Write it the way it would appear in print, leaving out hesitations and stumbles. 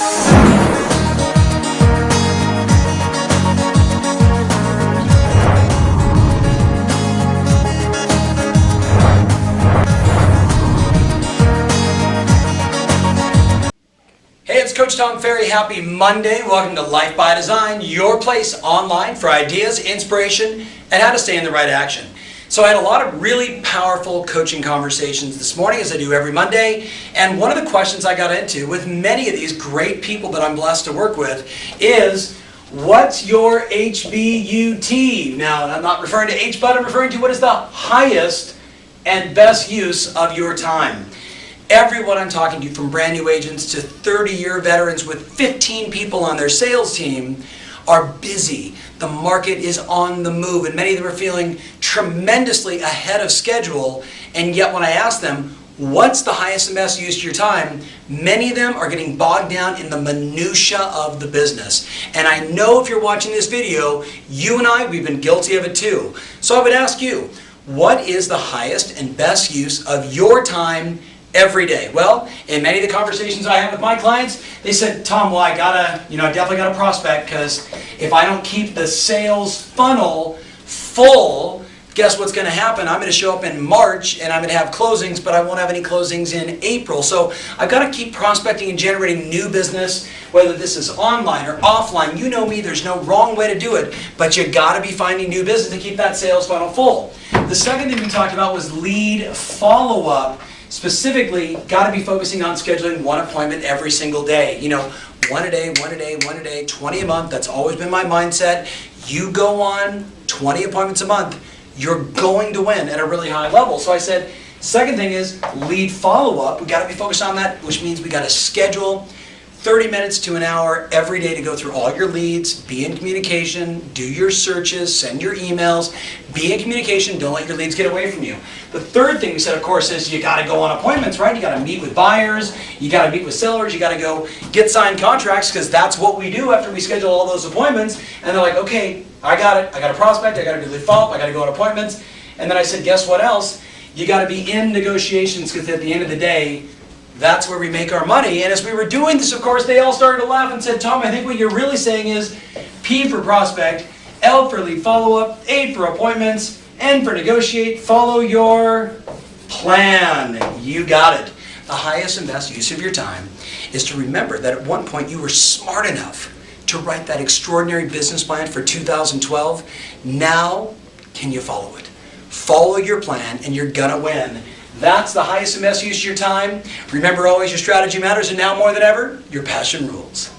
Hey, it's Coach Tom Ferry. Happy Monday. Welcome to Life by Design, your place online for ideas, inspiration, and how to stay in the right action. So I had a lot of really powerful coaching conversations this morning, as I do every Monday, and one of the questions I got into with many of these great people that I'm blessed to work with is, what's your H.B.U.T? Now, I'm not referring to H.B.U.T, I'm referring to what is the highest and best use of your time. Everyone I'm talking to, from brand new agents to 30-year veterans with 15 people on their sales team, are busy. The market is on the move, and many of them are feeling tremendously ahead of schedule. And yet when I ask them, what's the highest and best use of your time, many of them are getting bogged down in the minutia of the business. And I know if you're watching this video, you and I, we've been guilty of it too. So I would ask you, what is the highest and best use of your time every day? Well, in many of the conversations I have with my clients, they said, Tom, well, I definitely got to prospect, because if I don't keep the sales funnel full, guess what's going to happen? I'm going to show up in March and I'm going to have closings, but I won't have any closings in April. So I've got to keep prospecting and generating new business, whether this is online or offline. You know me, there's no wrong way to do it, but you got to be finding new business to keep that sales funnel full. The second thing we talked about was lead follow-up. Specifically, got to be focusing on scheduling one appointment every single day. You know, one a day, 20 a month. That's always been my mindset. You go on 20 appointments a month, you're going to win at a really high level. So I said, second thing is lead follow-up. We got to be focused on that, which means we got to schedule 30 minutes to an hour every day to go through all your leads, be in communication, do your searches, send your emails, be in communication, don't let your leads get away from you. The third thing we said, of course, is you got to go on appointments, right? You got to meet with buyers, you got to meet with sellers, you got to go get signed contracts, because that's what we do after we schedule all those appointments. And they're like, okay, I got it, I got a prospect, I got to do lead follow-up, I got to go on appointments. And then I said, guess what else? You got to be in negotiations, because at the end of the day, that's where we make our money. And as we were doing this, of course, they all started to laugh and said, Tom, I think what you're really saying is P for prospect, L for lead follow-up, A for appointments, N for negotiate, follow your plan. You got it. The highest and best use of your time is to remember that at one point you were smart enough to write that extraordinary business plan for 2012. Now, can you follow it? Follow your plan and you're gonna win. That's the highest and best use of your time. Remember always, your strategy matters, and now more than ever, your passion rules.